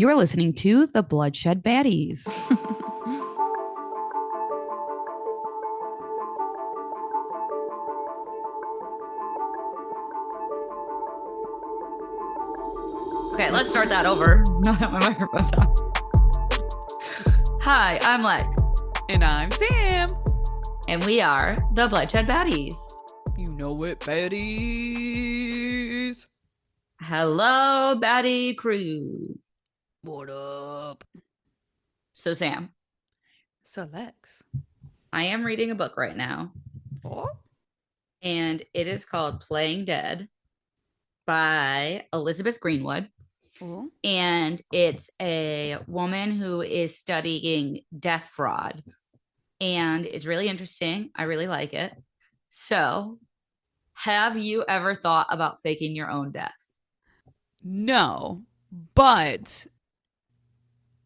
You're listening to the Bloodshed Baddies. Okay, let's start that over. Now that my microphone's on. Hi, I'm Lex. And I'm Sam. And we are the Bloodshed Baddies. You know it, baddies. Hello, baddie crew. What up? So, Sam. So, Lex. I am reading a book right now. Oh? And it is called Playing Dead by Elizabeth Greenwood. Oh? And it's a woman who is studying death fraud. And it's really interesting. I really like it. So, have you ever thought about faking your own death? No, but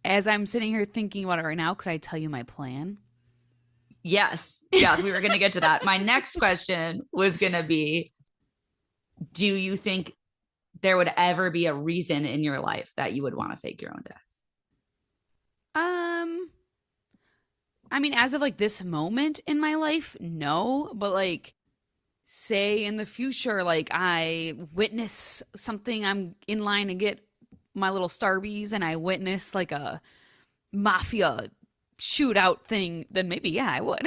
as I'm sitting here thinking about it right now, could I tell you my plan? Yes. Yes, we were going to get to that. My next question was going to be, do you think there would ever be a reason in your life that you would want to fake your own death? I mean, as of like this moment in my life, no, but like say in the future, like I witness something, I'm in line to get my little Starbies and I witness like a mafia shootout thing, then maybe, yeah, I would.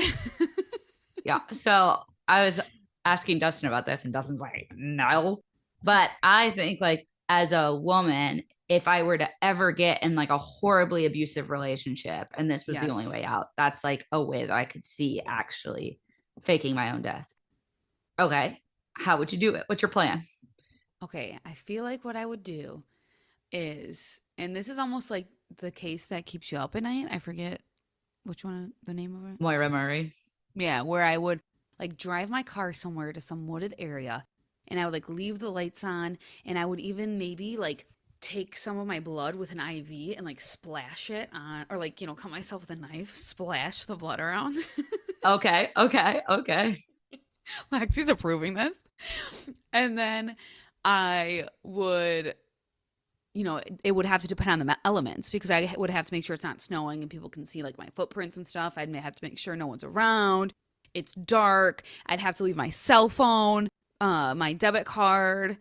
Yeah. So I was asking Dustin about this, and Dustin's like, no. But I think, like, as a woman, if I were to ever get in like a horribly abusive relationship and this was the only Yes. way out, that's like a way that I could see actually faking my own death. Okay. How would you do it? What's your plan? Okay, I feel like what I would do is, and this is almost like the case that keeps you up at night. I forget which one, the name of it. Moira Murray. Yeah, where I would like drive my car somewhere to some wooded area and I would like leave the lights on and I would even maybe like take some of my blood with an IV and like splash it on, or like, cut myself with a knife, splash the blood around. Okay. Okay. Okay. Lexi's approving this. And then I would, it would have to depend on the elements because I would have to make sure it's not snowing and people can see like my footprints and stuff. I'd have to make sure no one's around. It's dark. I'd have to leave my cell phone, my debit card.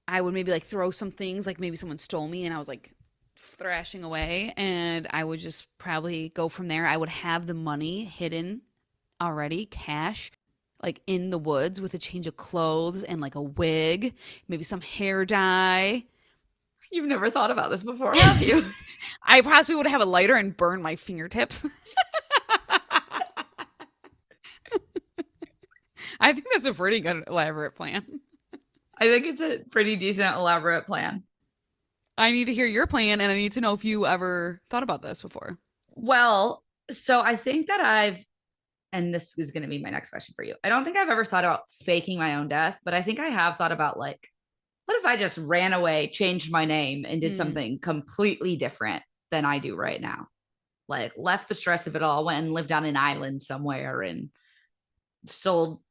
I would maybe like throw some things, like maybe someone stole me and I was like thrashing away, and I would just probably go from there. I would have the money hidden already, cash, like in the woods with a change of clothes and like a wig, maybe some hair dye. You've never thought about this before, have you? I possibly would have a lighter and burn my fingertips. I think that's a pretty good elaborate plan. I think it's a pretty decent, elaborate plan. I need to hear your plan, and I need to know if you ever thought about this before. Well, so I think that and this is going to be my next question for you. I don't think I've ever thought about faking my own death, but I think I have thought about, like, what if I just ran away, changed my name, and did something completely different than I do right now? Like, left the stress of it all, went and lived on an island somewhere and sold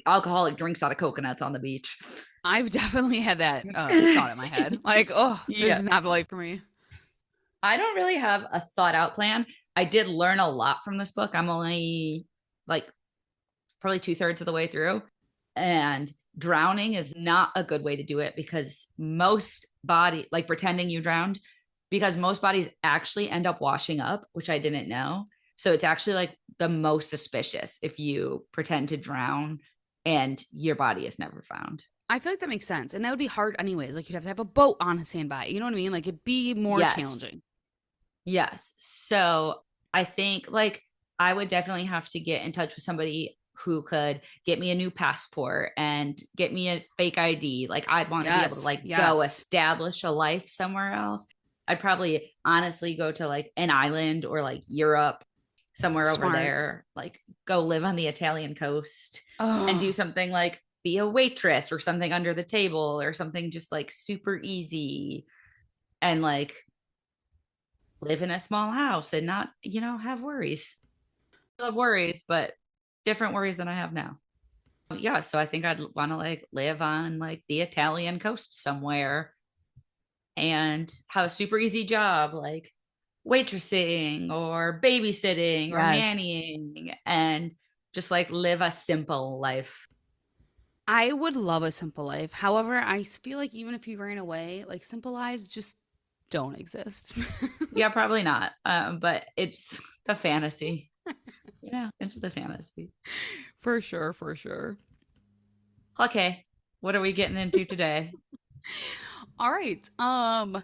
alcoholic drinks out of coconuts on the beach. I've definitely had that thought in my head. Like, oh, this is not the life for me. I don't really have a thought out plan. I did learn a lot from this book. I'm only like probably 2/3 of the way through. And drowning is not a good way to do it because pretending you drowned, because most bodies actually end up washing up, which I didn't know. So it's actually like the most suspicious if you pretend to drown and your body is never found. I feel like that makes sense. And that would be hard anyways. Like, you'd have to have a boat on standby. You know what I mean? Like, it'd be more challenging. Yes. So I think, like, I would definitely have to get in touch with somebody who could get me a new passport and get me a fake ID. Like, I'd want to be able to like go establish a life somewhere else. I'd probably honestly go to like an island or like Europe, somewhere over there, like go live on the Italian coast and do something like be a waitress or something under the table or something just like super easy, and like live in a small house and not, have worries. I have worries, but different worries than I have now. Yeah, so I think I'd want to like live on like the Italian coast somewhere and have a super easy job like waitressing or babysitting or Yes. nannying and just like live a simple life. I would love a simple life. However, I feel like even if you ran away, like simple lives just don't exist. Yeah, probably not. But it's the fantasy. Yeah, it's the fantasy. For sure, for sure. Okay, what are we getting into today? All right. I'm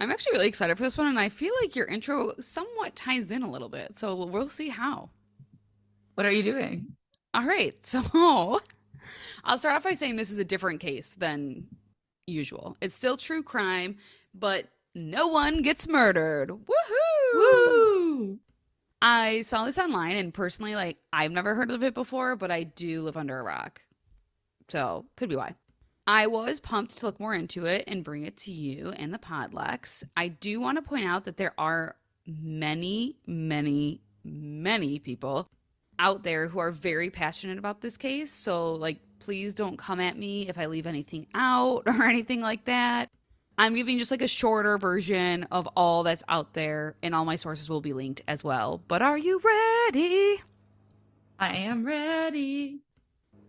actually really excited for this one, and I feel like your intro somewhat ties in a little bit. So we'll see how. What are you doing? All right. So I'll start off by saying this is a different case than usual. It's still true crime, but no one gets murdered. Woohoo! Woo! I saw this online, and personally, like, I've never heard of it before, but I do live under a rock. So, could be why. I was pumped to look more into it and bring it to you and the Podlex. I do want to point out that there are many, many, many people out there who are very passionate about this case. So, like, please don't come at me if I leave anything out or anything like that. I'm giving just like a shorter version of all that's out there, and all my sources will be linked as well. But are you ready? I am ready.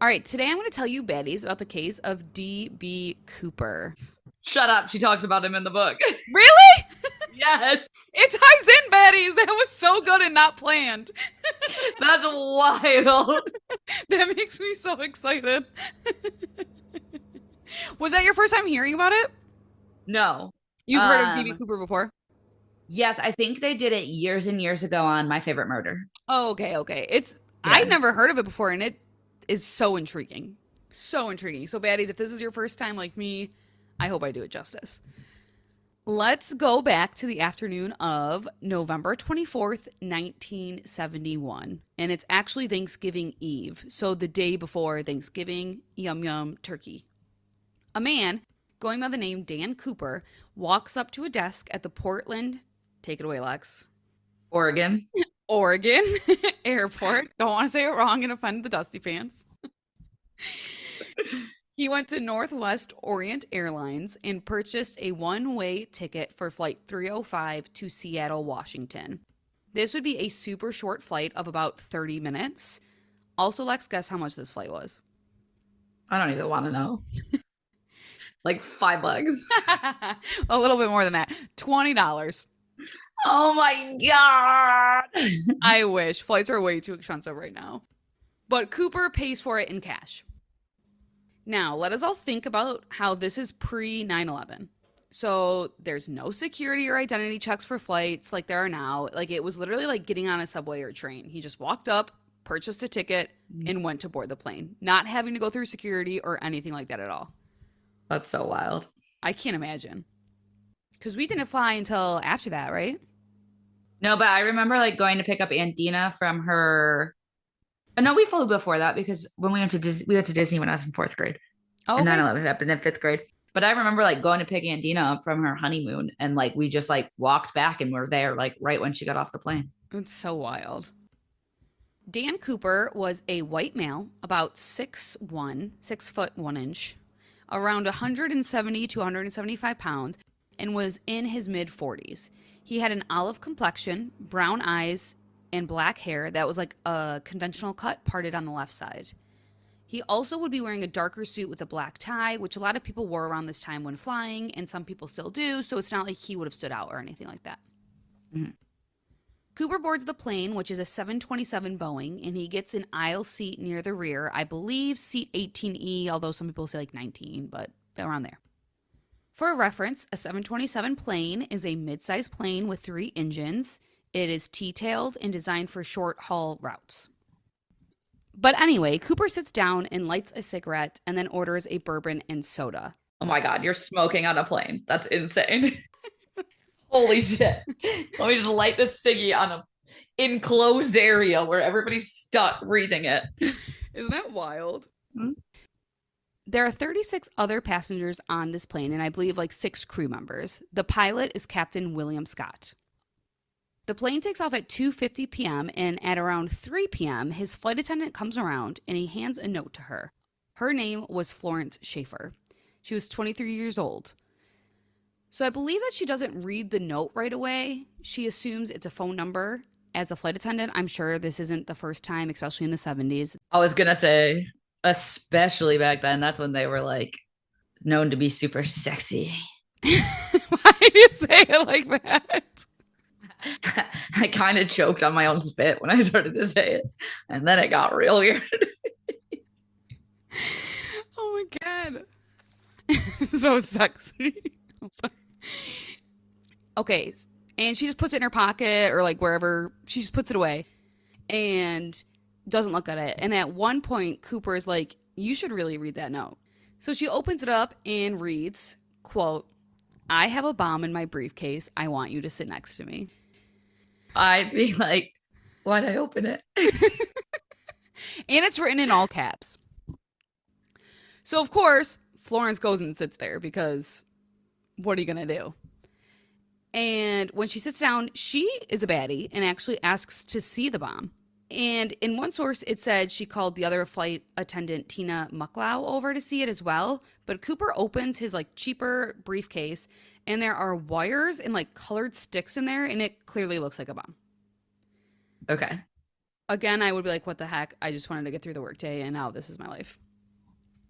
All right, today I'm going to tell you baddies about the case of D.B. Cooper. Shut up. She talks about him in the book. Really? Yes. It ties in, baddies. That was so good and not planned. That's wild. That makes me so excited. Was that your first time hearing about it? No. You've heard of D.B. Cooper before? Yes, I think they did it years and years ago on My Favorite Murder. Oh, okay. Yeah. I'd never heard of it before, and it is so intriguing. So intriguing. So, baddies, if this is your first time like me, I hope I do it justice. Let's go back to the afternoon of November 24th, 1971. And it's actually Thanksgiving Eve. So the day before Thanksgiving, yum yum turkey. A man going by the name Dan Cooper walks up to a desk at the Portland, take it away, Lex, Oregon. Oregon airport. Don't want to say it wrong and offend the Dusty fans. He went to Northwest Orient Airlines and purchased a one-way ticket for Flight 305 to Seattle, Washington. This would be a super short flight of about 30 minutes. Also, Lex, guess how much this flight was? I don't even want to know. Like $5. A little bit more than that. $20. Oh my God. I wish. Flights are way too expensive right now. But Cooper pays for it in cash. Now, let us all think about how this is pre 9/11. So there's no security or identity checks for flights like there are now. Like it was literally like getting on a subway or train. He just walked up, purchased a ticket, and went to board the plane, not having to go through security or anything like that at all. That's so wild. I can't imagine. Because we didn't fly until after that, right? No, but I remember like going to pick up Aunt Dina from her. No, we flew before that because when we went to Disney, we went to Disney when I was in fourth grade. Oh, And okay. 9/11 happened in fifth grade. But I remember like going to pick Aunt Dina up from her honeymoon and like we just like walked back and were there like right when she got off the plane. It's so wild. Dan Cooper was a white male, about 6'1", 6'1", around 170 to 175 pounds, and was in his mid-40s. He had an olive complexion, brown eyes, and black hair that was like a conventional cut parted on the left side. He also would be wearing a darker suit with a black tie, which a lot of people wore around this time when flying, and some people still do, so it's not like he would have stood out or anything like that. Mm-hmm. Cooper boards the plane, which is a 727 Boeing, and he gets an aisle seat near the rear. I believe seat 18E, although some people say like 19, but around there. For a reference, a 727 plane is a mid-sized plane with 3 engines. It is T-tailed and designed for short-haul routes. But anyway, Cooper sits down and lights a cigarette and then orders a bourbon and soda. Oh my God, you're smoking on a plane. That's insane. Holy shit. Let me just light this ciggy on a enclosed area where everybody's stuck breathing it. Isn't that wild? Mm-hmm. There are 36 other passengers on this plane, and I believe like 6 crew members. The pilot is Captain William Scott. The plane takes off at 2:50 p.m., and at around 3 p.m., his flight attendant comes around and he hands a note to her. Her name was Florence Schaefer. She was 23 years old. So I believe that she doesn't read the note right away. She assumes it's a phone number. As a flight attendant, I'm sure this isn't the first time, especially in the 70s. I was gonna say, especially back then, that's when they were like known to be super sexy. Why do you say it like that? I kind of choked on my own spit when I started to say it, and then it got real weird. Oh my God. So sexy. Okay. And she just puts it in her pocket or like wherever. She just puts it away and doesn't look at it. And at one point, Cooper is like, you should really read that note. So she opens it up and reads, quote, I have a bomb in my briefcase. I want you to sit next to me. I'd be like, why'd I open it? And it's written in all caps. So, of course, Florence goes and sits there because what are you going to do? And when she sits down, she is a baddie and actually asks to see the bomb. And in one source, it said she called the other flight attendant, Tina Mucklow, over to see it as well. But Cooper opens his like cheaper briefcase and there are wires and like colored sticks in there. And it clearly looks like a bomb. Okay. Again, I would be like, what the heck? I just wanted to get through the workday and now this is my life.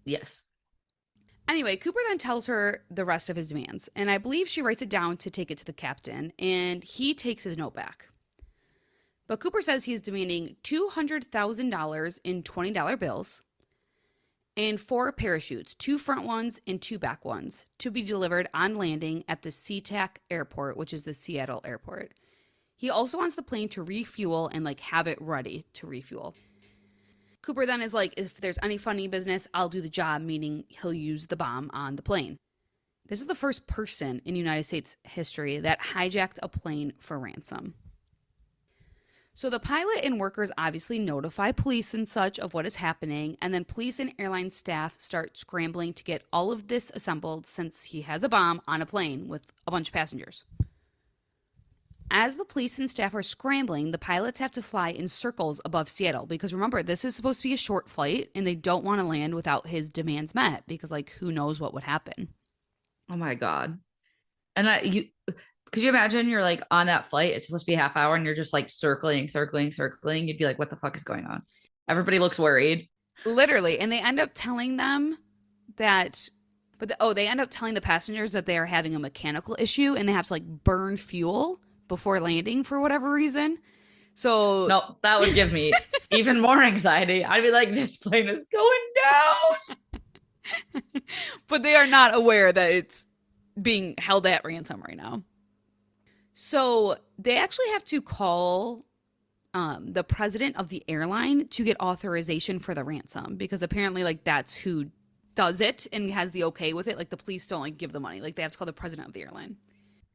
Yes. Anyway, Cooper then tells her the rest of his demands. And I believe she writes it down to take it to the captain. And he takes his note back. But Cooper says he's demanding $200,000 in $20 bills and 4 parachutes, 2 front ones and 2 back ones, to be delivered on landing at the SeaTac airport, which is the Seattle airport. He also wants the plane to refuel and like have it ready to refuel. Cooper then is like, if there's any funny business, I'll do the job, meaning he'll use the bomb on the plane. This is the first person in United States history that hijacked a plane for ransom. So the pilot and workers obviously notify police and such of what is happening, and then police and airline staff start scrambling to get all of this assembled since he has a bomb on a plane with a bunch of passengers. As the police and staff are scrambling, the pilots have to fly in circles above Seattle because remember, this is supposed to be a short flight and they don't want to land without his demands met because like who knows what would happen. Oh my God. And could you imagine you're like on that flight? It's supposed to be a half hour and you're just like circling. You'd be like, what the fuck is going on? Everybody looks worried. Literally. And they end up telling them that, they end up telling the passengers that they are having a mechanical issue and they have to like burn fuel before landing for whatever reason. So no, that would give me even more anxiety. I'd be like, this plane is going down. But they are not aware that it's being held at ransom right now. So they actually have to call the president of the airline to get authorization for the ransom because apparently like that's who does it and has the okay with it. Like the police don't like give the money. Like they have to call the president of the airline.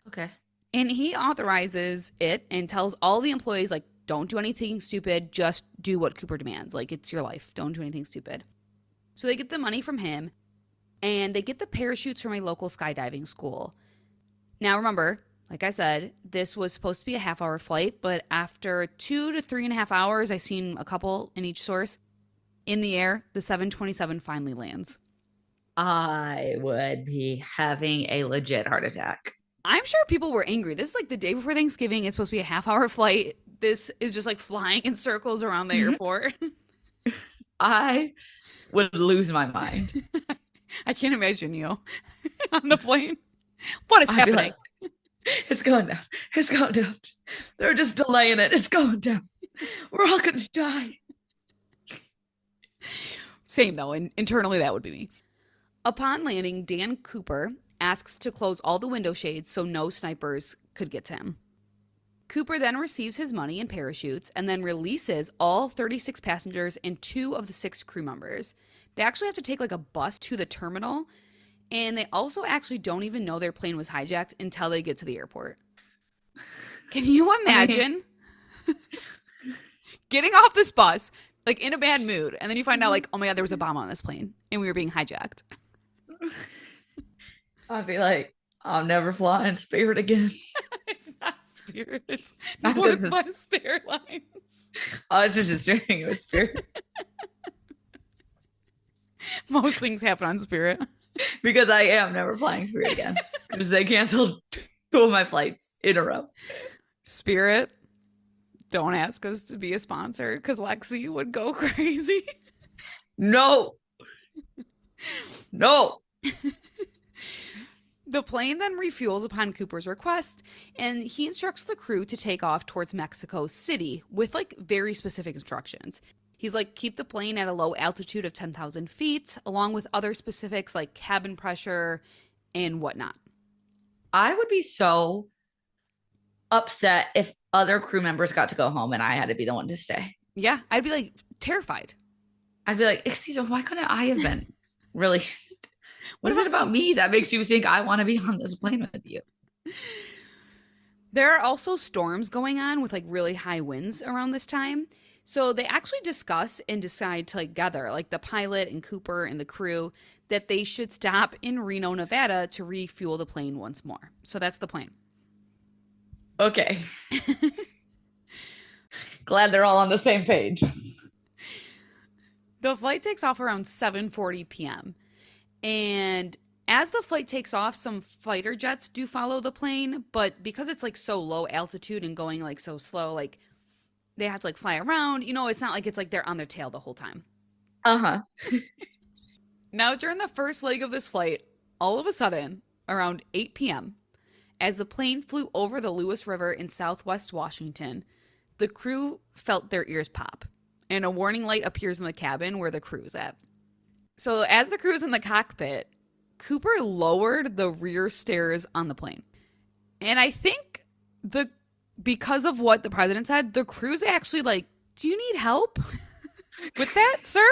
Okay. And he authorizes it and tells all the employees, like, don't do anything stupid. Just do what Cooper demands. Like, it's your life. Don't do anything stupid. So they get the money from him and they get the parachutes from a local skydiving school. Now, remember, like I said, this was supposed to be a half-hour flight, but after 2 to 3.5 hours, I've seen a couple in each source, in the air, the 727 finally lands. I would be having a legit heart attack. I'm sure people were angry. This is like the day before Thanksgiving. It's supposed to be a half-hour flight. This is just like flying in circles around the airport. I would lose my mind. I can't imagine you on the plane. What is happening? Like, it's going down. It's going down. They're just delaying it. It's going down. We're all going to die. Same though. And internally, that would be me. Upon landing, Dan Cooper asks to close all the window shades so no snipers could get to him. Cooper then receives his money and parachutes and then releases all 36 passengers and 2 of the 6 crew members. They actually have to take like a bus to the terminal, and they also actually don't even know their plane was hijacked until they get to the airport. Can you imagine getting off this bus like in a bad mood and then you find out like, oh my God, there was a bomb on this plane and we were being hijacked? I'd be like, I'll never fly in Spirit again. It's not Spirit. It's Northwest Airlines. I was just assuming it was Spirit. Most things happen on Spirit. Because I am never flying Spirit again. Because they canceled two of my flights in a row. Spirit, don't ask us to be a sponsor because Lexi would go crazy. No. No. The plane then refuels upon Cooper's request, and he instructs the crew to take off towards Mexico City with like very specific instructions. He's like, keep the plane at a low altitude of 10,000 feet, along with other specifics like cabin pressure and whatnot. I would be so upset if other crew members got to go home and I had to be the one to stay. Yeah, I'd be like terrified. I'd be like, excuse me, why couldn't I have been released? What is it about me? me that makes you think I want to be on this plane with you? There are also storms going on with like really high winds around this time. So they actually discuss and decide together, like the pilot and Cooper and the crew, that they should stop in Reno, Nevada to refuel the plane once more. So that's the plan. Okay. Glad they're all on the same page. The flight takes off around 7:40 p.m. And as the flight takes off, some fighter jets do follow the plane, but because it's like so low altitude and going like so slow, like they have to like fly around. You know, it's not like it's like they're on their tail the whole time. Uh-huh. Now, during the first leg of this flight, all of a sudden, around 8 p.m., as the plane flew over the Lewis River in southwest Washington, the crew felt their ears pop, and a warning light appears in the cabin where the crew's at. So as the crew's in the cockpit, Cooper lowered the rear stairs on the plane. And I think because of what the president said, the crew's actually like, do you need help with that, sir?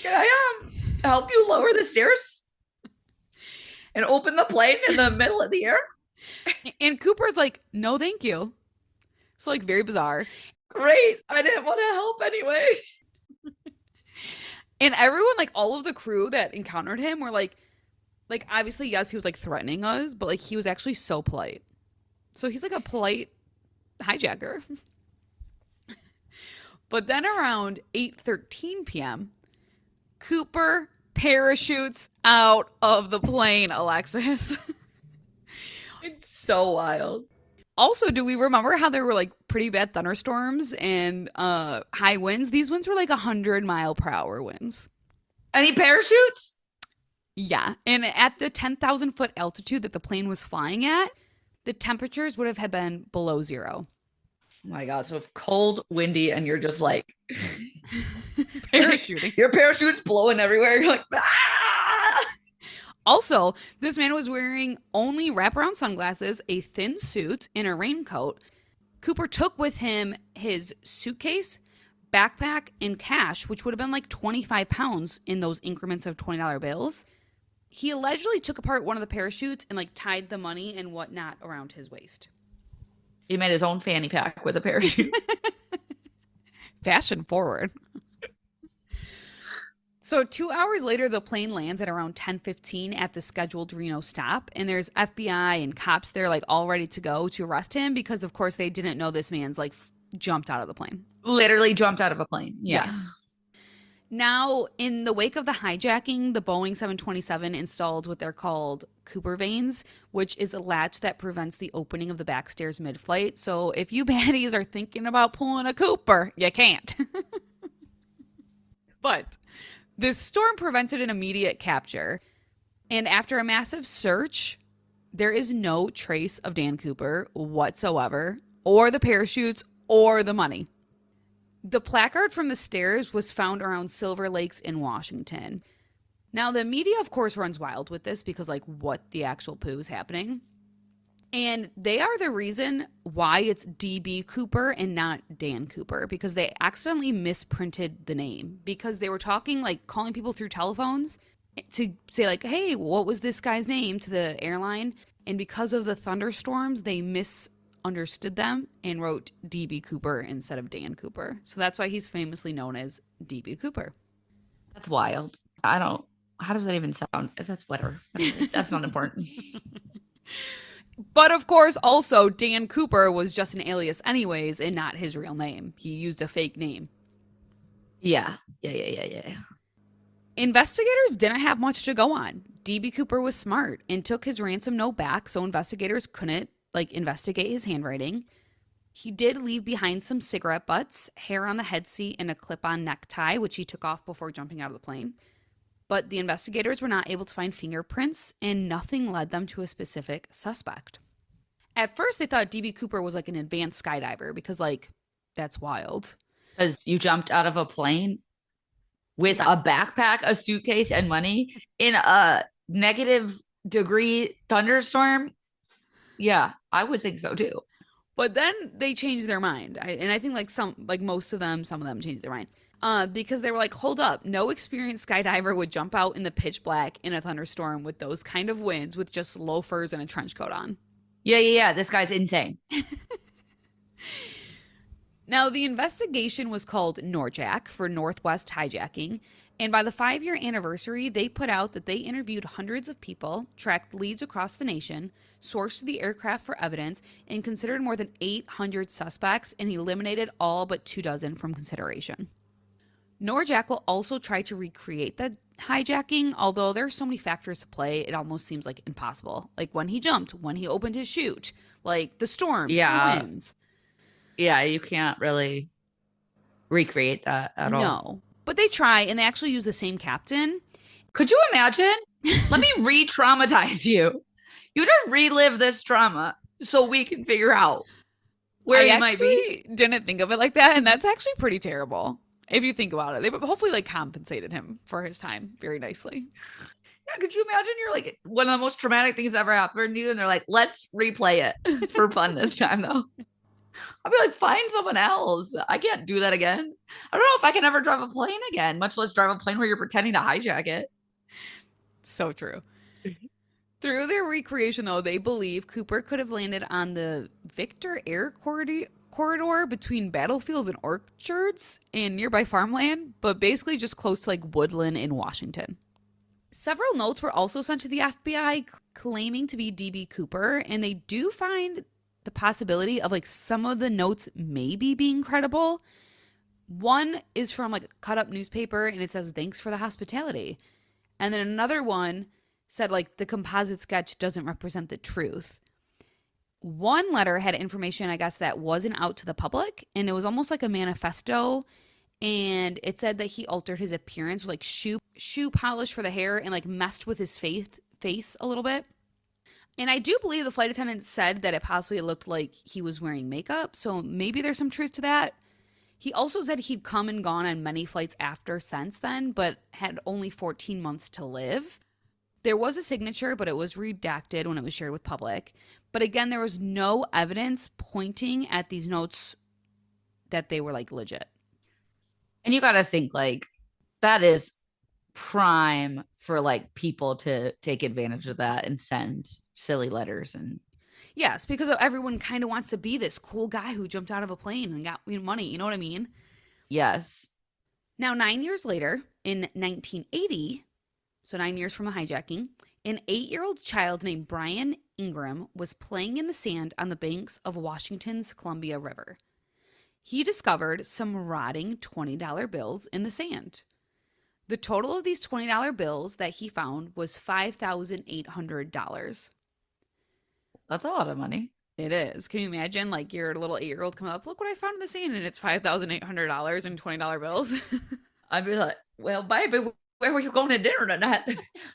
Can I help you lower the stairs and open the plane in the middle of the air? And Cooper's like, no, thank you. So like very bizarre. Great. I didn't want to help anyway. And everyone, like all of the crew that encountered him were like obviously, yes, he was like threatening us, but like he was actually so polite. So he's like a polite hijacker. But then around 8:13 p.m., Cooper parachutes out of the plane, Alexis. It's so wild. Also, do we remember how there were like pretty bad thunderstorms and high winds? These winds were like 100-mile-per-hour winds. And he parachutes? Yeah. And at the 10,000-foot altitude that the plane was flying at, the temperatures would have been below zero. Oh my God. So it's cold, windy, and you're just like parachuting. Your parachute's blowing everywhere. You're like, ah! Also, this man was wearing only wraparound sunglasses, a thin suit, and a raincoat. Cooper took with him his suitcase, backpack, and cash, which would have been like 25 pounds in those increments of $20 bills. He allegedly took apart one of the parachutes and like tied the money and whatnot around his waist. He made his own fanny pack with a parachute. Fashion forward. So 2 hours later, the plane lands at around 10:15 at the scheduled Reno stop. And there's FBI and cops there like all ready to go to arrest him because, of course, they didn't know this man's like jumped out of the plane. Literally jumped out of a plane. Yeah. Yes. Now, in the wake of the hijacking, the Boeing 727 installed what they're called Cooper vanes, which is a latch that prevents the opening of the back stairs mid-flight. So if you baddies are thinking about pulling a Cooper, you can't. But this storm prevented an immediate capture. And after a massive search, there is no trace of Dan Cooper whatsoever, or the parachutes, or the money. The placard from the stairs was found around Silver Lakes in Washington. Now, the media, of course, runs wild with this because, like, what the actual poo is happening? And they are the reason why it's D.B. Cooper and not Dan Cooper, because they accidentally misprinted the name because they were talking, like, calling people through telephones to say, like, hey, what was this guy's name to the airline? And because of the thunderstorms, they misunderstood them and wrote D.B. Cooper instead of Dan Cooper. So that's why he's famously known as D.B. Cooper. That's wild. How does that even sound? That's whatever. That's not important. But of course, also, Dan Cooper was just an alias anyways and not his real name. He used a fake name. Yeah. Investigators didn't have much to go on. DB Cooper was smart and took his ransom note back, so investigators couldn't investigate his handwriting. He did leave behind some cigarette butts, hair on the head seat, and a clip-on necktie, which he took off before jumping out of the plane. But the investigators were not able to find fingerprints, and nothing led them to a specific suspect. At first, they thought DB Cooper was like an advanced skydiver because, like, that's wild. Because you jumped out of a plane with a backpack, a suitcase, and money in a -degree thunderstorm. Yeah, I would think so too. But then they changed their mind. And I think some of them changed their mind. Because they were like, hold up, no experienced skydiver would jump out in the pitch black in a thunderstorm with those kind of winds with just loafers and a trench coat on. Yeah. This guy's insane. Now, the investigation was called NORJAC for Northwest Hijacking. And by the 5-year anniversary, they put out that they interviewed hundreds of people, tracked leads across the nation, sourced the aircraft for evidence, and considered more than 800 suspects and eliminated all but 24 from consideration. NORJAC will also try to recreate the hijacking, although there are so many factors to play, it almost seems like impossible. Like when he jumped, when he opened his chute, like the storms, the winds. Yeah, you can't really recreate that at all. No, but they try, and they actually use the same captain. Could you imagine? Let me re-traumatize you. You just relive this trauma so we can figure out where you might be. I didn't think of it like that, and that's actually pretty terrible. If you think about it, they hopefully compensated him for his time very nicely. Yeah, could you imagine you're like one of the most traumatic things that ever happened to you, and they're like, let's replay it for fun this time, though. I'll be like, find someone else. I can't do that again. I don't know if I can ever drive a plane again, much less drive a plane where you're pretending to hijack it. So true. Through their recreation, though, they believe Cooper could have landed on the Victor Air corridor between battlefields and orchards and nearby farmland, but basically just close to woodland in Washington. Several notes were also sent to the FBI claiming to be DB Cooper, and they do find the possibility of some of the notes maybe being credible. One is from a cut up newspaper, and it says, "Thanks for the hospitality." And then another one said the composite sketch doesn't represent the truth. One letter had information, I guess, that wasn't out to the public, and it was almost like a manifesto, and it said that he altered his appearance with shoe polish for the hair and messed with his face a little bit. And I do believe the flight attendant said that it possibly looked like he was wearing makeup, so maybe there's some truth to that. He also said he'd come and gone on many flights after since then, but had only 14 months to live. There was a signature, but it was redacted when it was shared with public. But again, there was no evidence pointing at these notes that they were legit. And you got to think that is prime for people to take advantage of that and send silly letters. And yes, because everyone kind of wants to be this cool guy who jumped out of a plane and got money. You know what I mean? Yes. Now, 9 years later, in 1980, so 9 years from the hijacking, an 8-year-old child named Brian Ingram was playing in the sand on the banks of Washington's Columbia River. He discovered some rotting $20 bills in the sand. The total of these $20 bills that he found was $5,800. That's a lot of money. It is. Can you imagine your little 8-year-old come up, look what I found in the sand, and it's $5,800 in $20 bills? I'd be like, well, baby, where were you going to dinner tonight?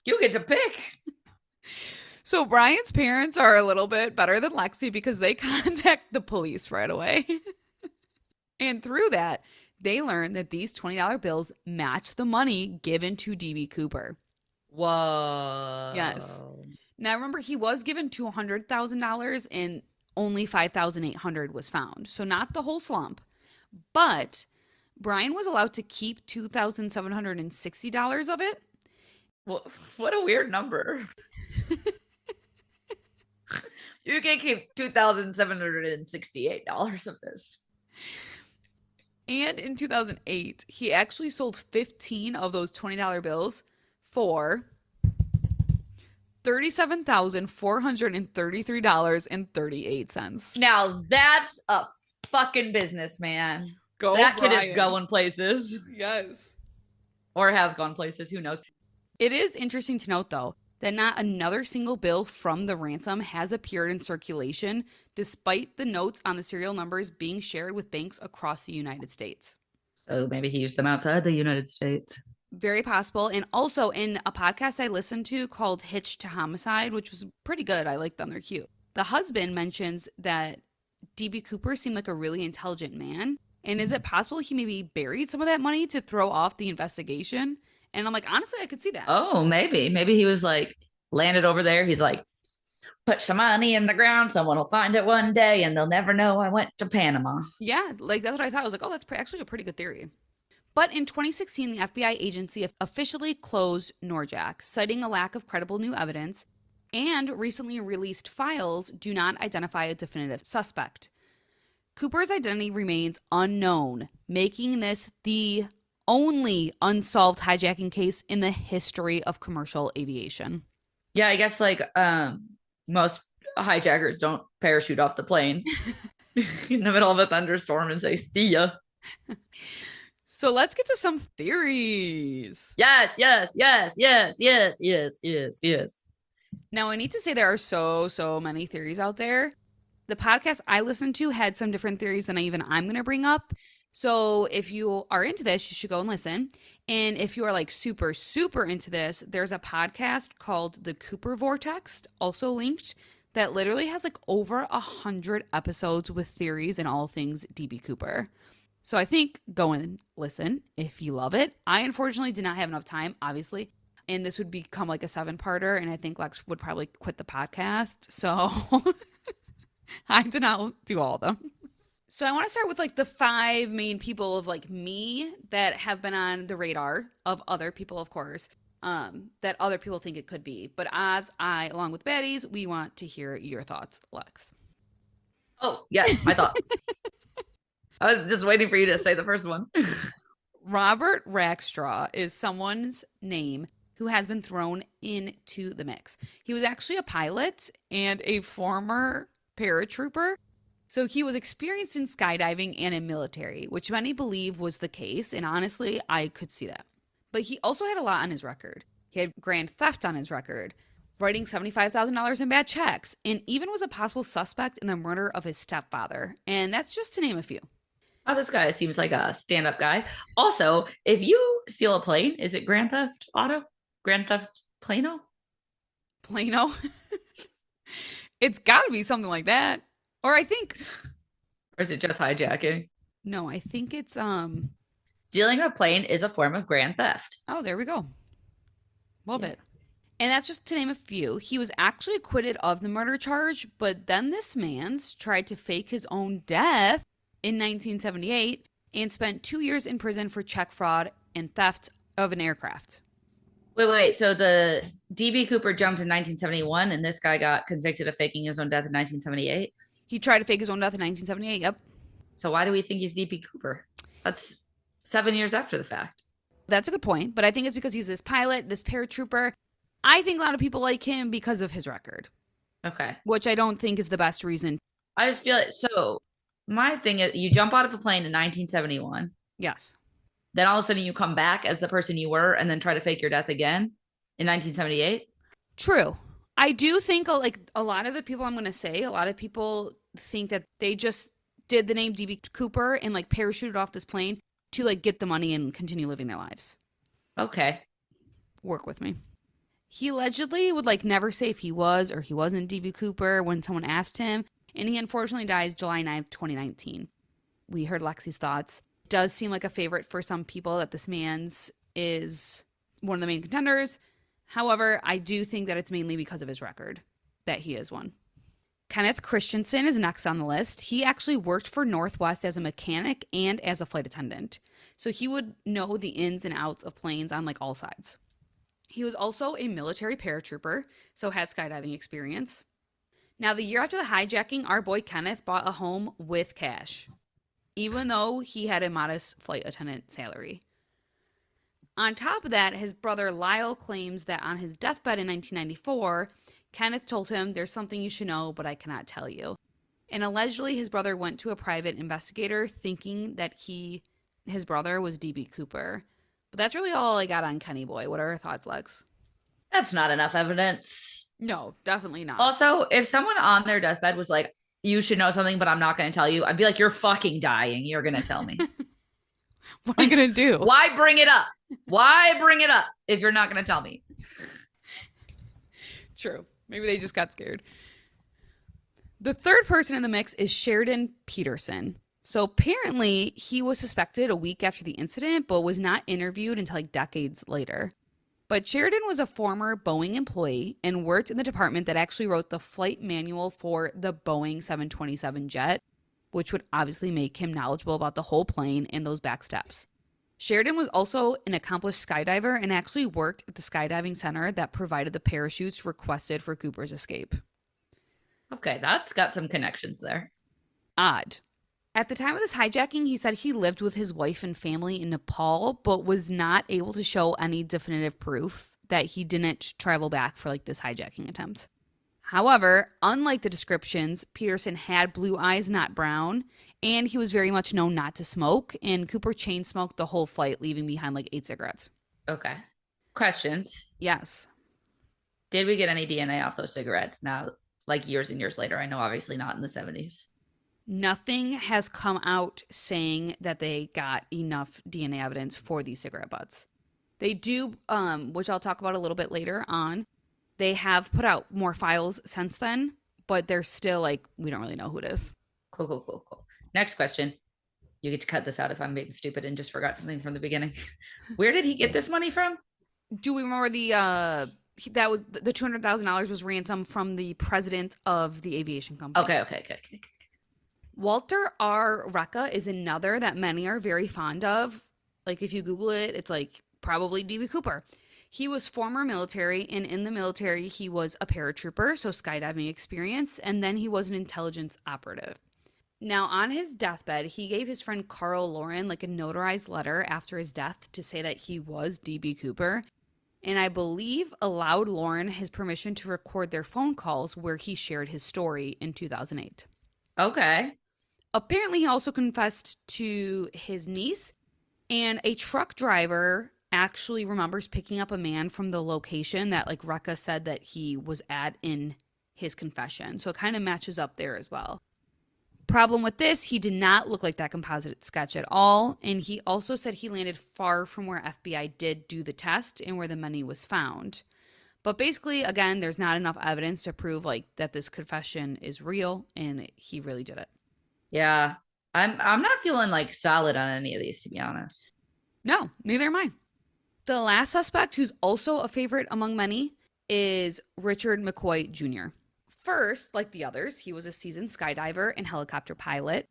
You get to pick. So Brian's parents are a little bit better than Lexi because they contact the police right away. And through that, they learned that these $20 bills match the money given to DB Cooper. Whoa. Yes. Now, remember, he was given $200,000 and only $5,800 was found. So not the whole slump. But Brian was allowed to keep $2,760 of it. Well, what a weird number. You can keep $2,768 of this. And in 2008, he actually sold 15 of those $20 bills for $37,433.38. Now that's a fucking business, man. Go, that Brian. Kid is going places. Yes. Or has gone places. Who knows? It is interesting to note, though, that not another single bill from the ransom has appeared in circulation, despite the notes on the serial numbers being shared with banks across the United States. Oh, maybe he used them outside the United States. Very possible. And also in a podcast I listened to called Hitch to Homicide, which was pretty good. I like them. They're cute. The husband mentions that DB Cooper seemed like a really intelligent man. And is it possible he maybe buried some of that money to throw off the investigation? And I'm like, honestly, I could see that. Oh, maybe. Maybe he was like landed over there. He's like, put some money in the ground. Someone will find it one day and they'll never know I went to Panama. Yeah, like that's what I thought. I was like, oh, that's actually a pretty good theory. But in 2016, the FBI agency officially closed Norjack, citing a lack of credible new evidence, and recently released files do not identify a definitive suspect. Cooper's identity remains unknown, making this the only unsolved hijacking case in the history of commercial aviation. Yeah, I guess like most hijackers don't parachute off the plane in the middle of a thunderstorm and say, see ya. So let's get to some theories. Yes, yes, yes, yes, yes, yes, yes, yes. Now, I need to say there are so many theories out there. The podcast I listened to had some different theories than I'm going to bring up. So if you are into this, you should go and listen. And if you are like super into this, there's a podcast called The Cooper Vortex, also linked, that literally has like over 100 episodes with theories and all things DB Cooper. So I think go and listen if you love it. I unfortunately did not have enough time, obviously. And this would become like a 7-parter. And I think Lex would probably quit the podcast. So I did not do all of them. So I want to start with like the 5 main people of like me that have been on the radar of other people, of course, that other people think it could be. But as along with Betty's, we want to hear your thoughts, Lex. Oh, yes, my thoughts. I was just waiting for you to say the first one. Robert Rackstraw is someone's name who has been thrown into the mix. He was actually a pilot and a former paratrooper. So he was experienced in skydiving and in military, which many believe was the case. And honestly, I could see that. But he also had a lot on his record. He had grand theft on his record, writing $75,000 in bad checks, and even was a possible suspect in the murder of his stepfather. And that's just to name a few. Oh, this guy seems like a stand-up guy. Also, if you steal a plane, is it Grand Theft Auto? Grand Theft Plano? Plano? It's got to be something like that. Or I think... Or is it just hijacking? No, I think it's... Stealing a plane is a form of grand theft. Oh, there we go. Love it. And that's just to name a few. He was actually acquitted of the murder charge, but then this man's tried to fake his own death in 1978 and spent 2 years in prison for check fraud and theft of an aircraft. Wait. So the DB Cooper jumped in 1971 and this guy got convicted of faking his own death in 1978? He tried to fake his own death in 1978, yep. So why do we think he's DB Cooper? That's 7 years after the fact. That's a good point, but I think it's because he's this pilot, this paratrooper. I think a lot of people like him because of his record. Okay. Which I don't think is the best reason. I just feel it. So my thing is, you jump out of a plane in 1971. Yes. Then all of a sudden you come back as the person you were and then try to fake your death again in 1978. True. I do think like a lot of the people I'm going to say, a lot of people think that they just did the name DB Cooper and like parachuted off this plane to like get the money and continue living their lives. Okay. Work with me. He allegedly would like never say if he was or he wasn't DB Cooper when someone asked him. And he unfortunately dies July 9th, 2019. We heard Lexi's thoughts. It does seem like a favorite for some people that this man's is one of the main contenders. However, I do think that it's mainly because of his record that he is one. Kenneth Christensen is next on the list. He actually worked for Northwest as a mechanic and as a flight attendant. So he would know the ins and outs of planes on like all sides. He was also a military paratrooper, so had skydiving experience. Now, the year after the hijacking, our boy Kenneth bought a home with cash, even though he had a modest flight attendant salary. On top of that, his brother Lyle claims that on his deathbed in 1994, Kenneth told him, "There's something you should know, but I cannot tell you." And allegedly, his brother went to a private investigator thinking that his brother was DB Cooper, But that's really all I got on Kenny Boy. What are your thoughts, Lex? That's not enough evidence. No, definitely not. Also, if someone on their deathbed was like, you should know something, but I'm not going to tell you, I'd be like, you're fucking dying. You're going to tell me. What are you Like, gonna do? why bring it up? Why bring it up if you're not going to tell me? True. Maybe they just got scared. The third person in the mix is Sheridan Peterson. So apparently he was suspected a week after the incident, but was not interviewed until like decades later. But Sheridan was a former Boeing employee and worked in the department that actually wrote the flight manual for the Boeing 727 jet, which would obviously make him knowledgeable about the whole plane and those back steps. Sheridan was also an accomplished skydiver and actually worked at the skydiving center that provided the parachutes requested for Cooper's escape. Okay, that's got some connections there. Odd. At the time of this hijacking, he said he lived with his wife and family in Nepal, but was not able to show any definitive proof that he didn't travel back for like this hijacking attempt. However, unlike the descriptions, Peterson had blue eyes, not brown, and he was very much known not to smoke, and Cooper chain smoked the whole flight, leaving behind like 8 cigarettes. Okay. Questions. Yes. Did we get any DNA off those cigarettes now, like years and years later? I know obviously not in the 70s. Nothing has come out saying that they got enough DNA evidence for these cigarette butts. They do, which I'll talk about a little bit later on. They have put out more files since then, but they're still like, we don't really know who it is. Cool, cool, cool, cool. Next question. You get to cut this out if I'm being stupid and just forgot something from the beginning. Where did he get this money from? Do we remember the that was the $200,000 was ransom from the president of the aviation company? Okay. Walter R. Recca is another that many are very fond of. Like if you Google it, it's like probably D.B. Cooper. He was former military, and in the military, he was a paratrooper, so skydiving experience, and then he was an intelligence operative. Now, on his deathbed, he gave his friend Carl Lauren like a notarized letter after his death to say that he was D.B. Cooper, and I believe allowed Lauren his permission to record their phone calls where he shared his story in 2008. Okay. Apparently, he also confessed to his niece, and a truck driver actually remembers picking up a man from the location that like Recca said that he was at in his confession. So it kind of matches up there as well. Problem with this, he did not look like that composite sketch at all. And he also said he landed far from where FBI did do the test and where the money was found. But basically, again, there's not enough evidence to prove like that this confession is real and he really did it. Yeah. I'm not feeling like solid on any of these, to be honest. No, neither am I. The last suspect, who's also a favorite among many, is Richard McCoy Jr. First, like the others, he was a seasoned skydiver and helicopter pilot.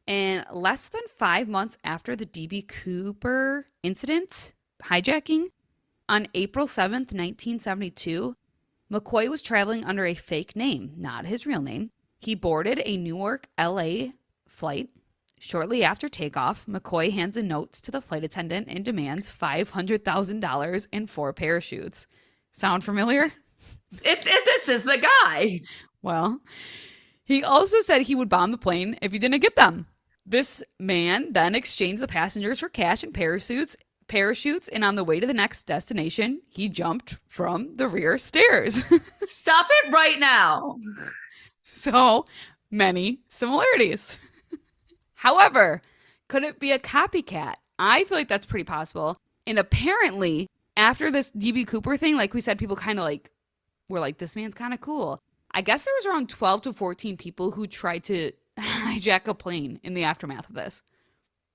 And less than 5 months after the D.B. Cooper incident, hijacking, on April 7th, 1972, McCoy was traveling under a fake name, not his real name. He boarded a Newark, LA flight. Shortly after takeoff, McCoy hands a note to the flight attendant and demands $500,000 and 4 parachutes. Sound familiar? This is the guy. Well, he also said he would bomb the plane if he didn't get them. This man then exchanged the passengers for cash and parachutes, and on the way to the next destination, he jumped from the rear stairs. Stop it right now. So many similarities. However, could it be a copycat? I feel like that's pretty possible. And apparently, after this DB Cooper thing, like we said, people kind of like were like, this man's kind of cool. I guess there was around 12 to 14 people who tried to hijack a plane in the aftermath of this.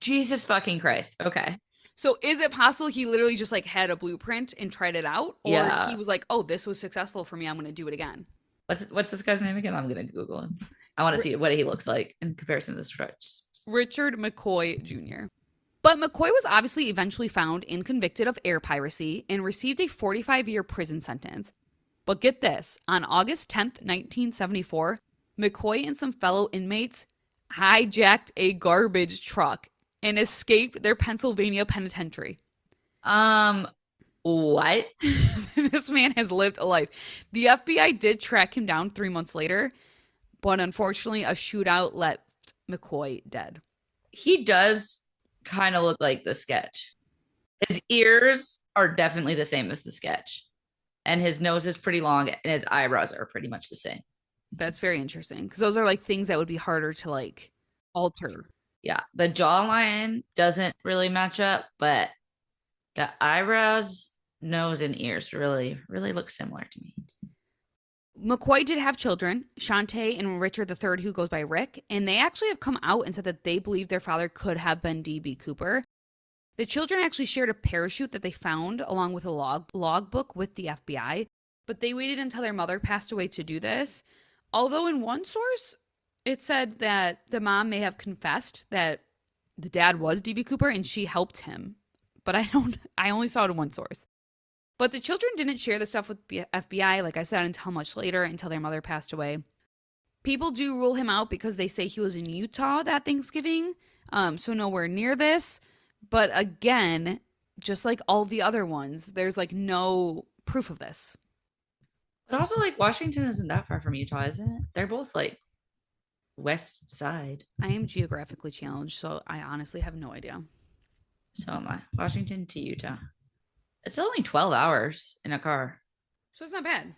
Jesus fucking Christ. Okay. So is it possible he literally just like had a blueprint and tried it out? Or he was like, oh, this was successful for me, I'm going to do it again. What's this guy's name again? I'm going to Google him. I want to see what he looks like in comparison to this stretch. Richard McCoy Jr. But McCoy was obviously eventually found and convicted of air piracy and received a 45-year prison sentence. But get this, on August 10th, 1974, McCoy and some fellow inmates hijacked a garbage truck and escaped their Pennsylvania penitentiary. What? This man has lived a life. The FBI did track him down 3 months later, but unfortunately a shootout left McCoy dead. He does kind of look like the sketch. His ears are definitely the same as the sketch, and his nose is pretty long, and his eyebrows are pretty much the same. That's very interesting because those are like things that would be harder to like alter. Yeah, the jawline doesn't really match up, but the eyebrows, nose, and ears really look similar to me. McCoy did have children, Shantae and Richard III, who goes by Rick, and they actually have come out and said that they believe their father could have been D.B. Cooper. The children actually shared a parachute that they found along with a logbook with the FBI, but they waited until their mother passed away to do this. Although in one source, it said that the mom may have confessed that the dad was D.B. Cooper and she helped him. But I only saw it in one source. But the children didn't share the stuff with the FBI, like I said, until much later, until their mother passed away. People do rule him out because they say he was in Utah that Thanksgiving, so nowhere near this. But again, just like all the other ones, there's like no proof of this. But also, like, Washington isn't that far from Utah, is it? They're both like west side. I am geographically challenged, so I honestly have no idea. So am I. Washington to Utah. It's only 12 hours in a car. So it's not bad.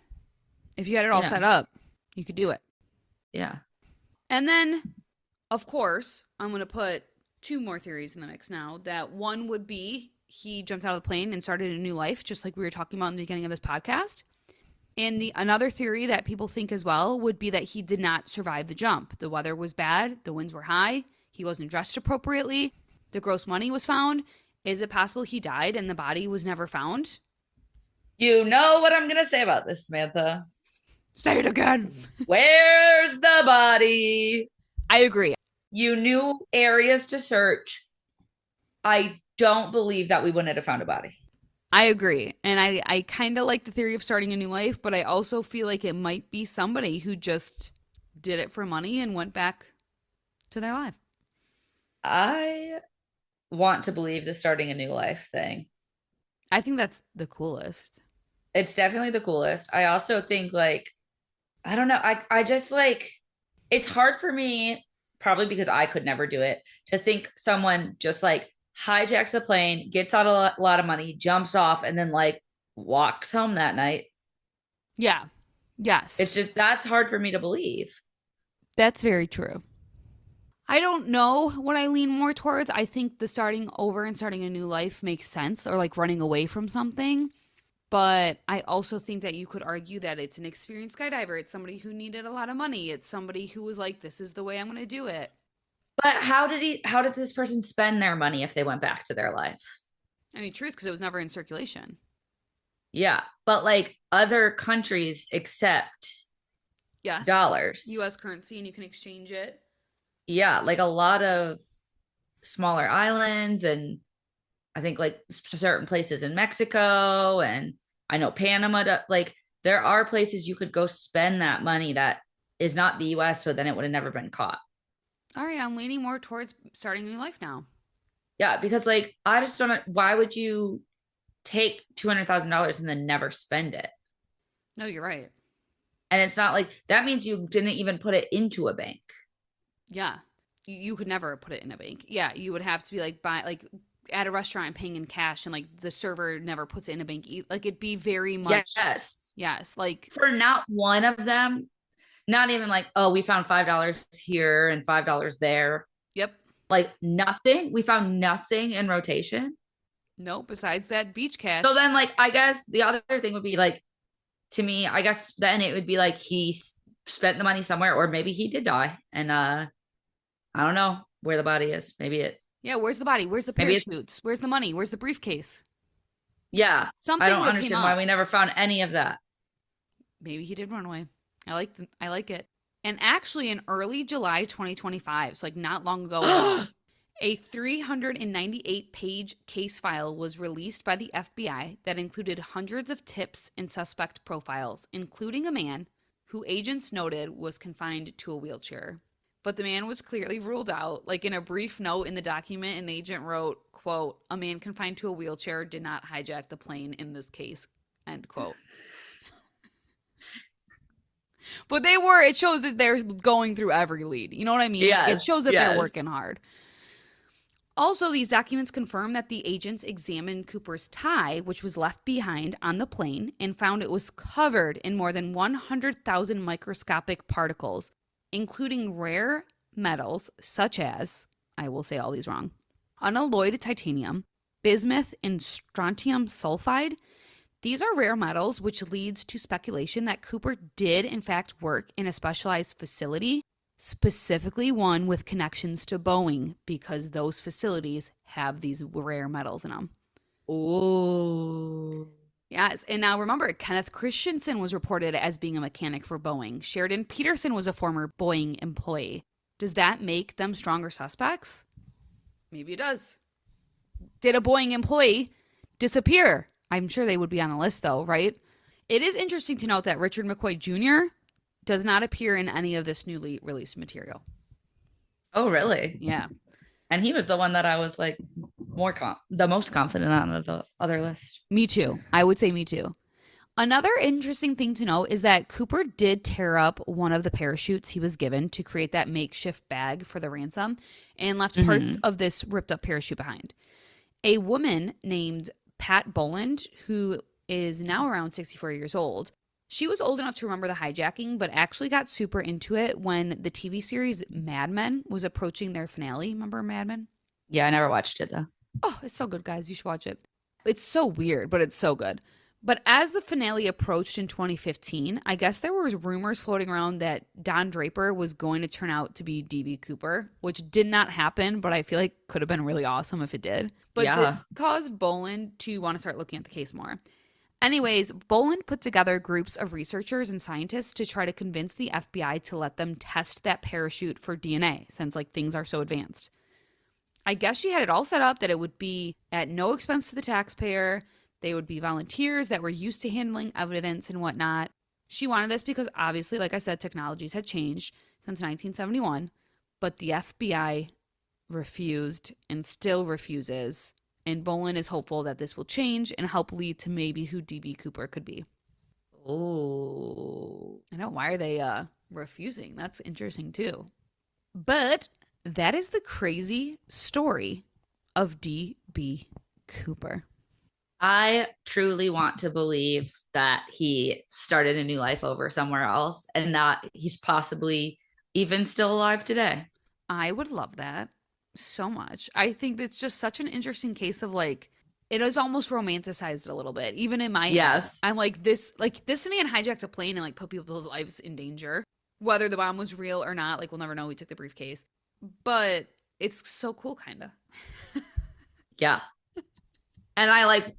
If you had it all set up, you could do it. Yeah. And then, of course, I'm going to put two more theories in the mix now. That one would be he jumped out of the plane and started a new life, just like we were talking about in the beginning of this podcast. And another theory that people think as well would be that he did not survive the jump. The weather was bad. The winds were high. He wasn't dressed appropriately. The gross money was found. Is it possible he died and the body was never found? You know what I'm going to say about this, Samantha. Say it again. Where's the body? I agree. You knew areas to search. I don't believe that we wouldn't have found a body. I agree. And I kind of like the theory of starting a new life, but I also feel like it might be somebody who just did it for money and went back to their life. I want to believe the starting a new life thing. I think that's the coolest. It's definitely the coolest. I also think, like, I don't know. I just like, it's hard for me, probably because I could never do it, to think someone just like hijacks a plane, gets out a lot of money, jumps off, and then like walks home that night. Yeah. Yes. It's just, that's hard for me to believe. That's very true. I don't know what I lean more towards. I think the starting over and starting a new life makes sense, or like running away from something. But I also think that you could argue that it's an experienced skydiver. It's somebody who needed a lot of money. It's somebody who was like, this is the way I'm going to do it. But how did this person spend their money if they went back to their life? I mean, truth, because it was never in circulation. Yeah. But like other countries accept dollars. US currency, and you can exchange it. Yeah. Like a lot of smaller islands, and I think like certain places in Mexico, and I know Panama, like there are places you could go spend that money that is not the US, so then it would have never been caught. All right, I'm leaning more towards starting a new life now. Yeah, because like I just don't know, why would you take $200,000 and then never spend it? No, you're right. And it's not like that means you didn't even put it into a bank. Yeah. You could never put it in a bank. Yeah, you would have to be like at a restaurant and paying in cash, and like the server never puts it in a bank. Like it'd be very much yes, like for not one of them, not even like, oh, we found $5 here and $5 there. Yep. Like nothing. We found nothing in rotation. Nope, besides that beach cash. So then like I guess the other thing would be like, to me, I guess then it would be like he spent the money somewhere, or maybe he did die, and I don't know where the body is. Maybe it. Yeah, where's the body? Where's the parachutes? Where's the money? Where's the briefcase? Yeah, something. I don't understand why we never found any of that. Maybe he did run away. I like it. And actually, in early July 2025, so like not long ago, a 398-page case file was released by the FBI that included hundreds of tips and suspect profiles, including a man who agents noted was confined to a wheelchair. But the man was clearly ruled out. Like in a brief note in the document, an agent wrote, quote, "A man confined to a wheelchair did not hijack the plane in this case," end quote. But it shows that they're going through every lead. You know what I mean? Yes, it shows that they're working hard. Also, these documents confirm that the agents examined Cooper's tie, which was left behind on the plane, and found it was covered in more than 100,000 microscopic particles, including rare metals such as, I will say all these wrong, unalloyed titanium, bismuth, and strontium sulfide. These are rare metals, which leads to speculation that Cooper did, in fact, work in a specialized facility, specifically one with connections to Boeing, because those facilities have these rare metals in them. Oh. Yes. And now remember, Kenneth Christensen was reported as being a mechanic for Boeing. Sheridan Peterson was a former Boeing employee. Does that make them stronger suspects? Maybe it does. Did a Boeing employee disappear? I'm sure they would be on the list, though, right? It is interesting to note that Richard McCoy Jr. does not appear in any of this newly released material. Oh, really? Yeah. And he was the one that I was like the most confident on of the other list. Me too. I would say me too. Another interesting thing to note is that Cooper did tear up one of the parachutes he was given to create that makeshift bag for the ransom and left parts of this ripped up parachute behind. A woman named Pat Boland, who is now around 64 years old, she was old enough to remember the hijacking, but actually got super into it when the TV series Mad Men was approaching their finale. Remember Mad Men? Yeah, I never watched it, though. Oh, it's so good, guys. You should watch it. It's so weird, but it's so good. But as the finale approached in 2015, I guess there was rumors floating around that Don Draper was going to turn out to be D.B. Cooper, which did not happen, but I feel like could have been really awesome if it did. But this caused Boland to want to start looking at the case more. Anyways, Boland put together groups of researchers and scientists to try to convince the FBI to let them test that parachute for DNA, since like things are so advanced. I guess she had it all set up that it would be at no expense to the taxpayer. They would be volunteers that were used to handling evidence and whatnot. She wanted this because obviously, like I said, technologies had changed since 1971, but the FBI refused and still refuses. And Boland is hopeful that this will change and help lead to maybe who D.B. Cooper could be. Oh. I know. Why are they refusing? That's interesting, too. But that is the crazy story of D.B. Cooper. I truly want to believe that he started a new life over somewhere else and that he's possibly even still alive today. I would love that so much. I think it's just such an interesting case of like, it is almost romanticized a little bit. Even in my head, I'm like this man hijacked a plane and like put people's lives in danger. Whether the bomb was real or not, like we'll never know. We took the briefcase, but it's so cool, kind of. Yeah. And I like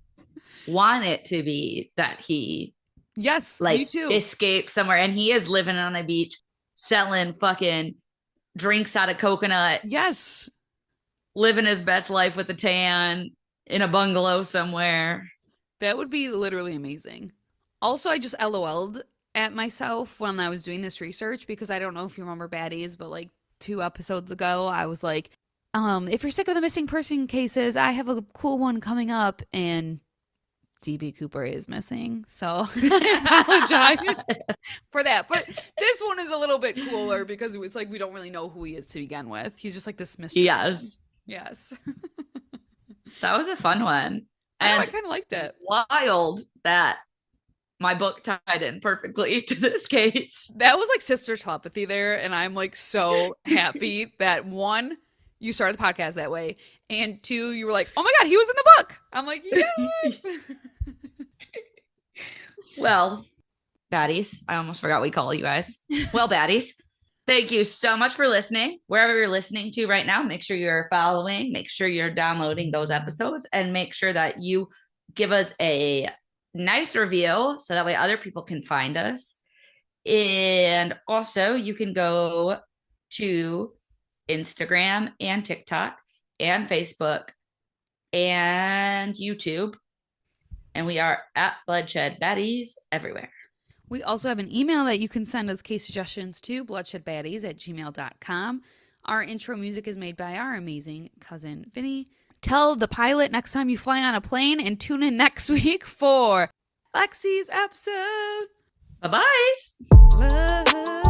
want it to be that he like me too. Escaped somewhere and he is living on a beach selling fucking drinks out of coconuts. Yes. Living his best life with a tan in a bungalow somewhere. That would be literally amazing. Also, I just LOL'd at myself when I was doing this research because I don't know if you remember Baddies, but like 2 episodes ago, I was like, if you're sick of the missing person cases, I have a cool one coming up, and D.B. Cooper is missing. So I apologize for that. But this one is a little bit cooler because it's like we don't really know who he is to begin with. He's just like this mystery. Yes. Yes. That was a fun one. And I kind of liked it. Wild that my book tied in perfectly to this case. That was like sister telepathy there. And I'm like so happy that 1, you started the podcast that way. And 2, you were like, oh my God, he was in the book. I'm like, yes. Well, baddies. I almost forgot we call you guys. Well, baddies. Thank you so much for listening. Wherever you're listening to right now, make sure you're following, make sure you're downloading those episodes, and make sure that you give us a nice review so that way other people can find us. And also, you can go to Instagram and TikTok and Facebook and YouTube. And we are at Bloodshed Baddies everywhere. We also have an email that you can send us case suggestions to, bloodshedbaddies@gmail.com. Our intro music is made by our amazing cousin, Vinny. Tell the pilot next time you fly on a plane, and tune in next week for Lexi's episode. Bye-bye.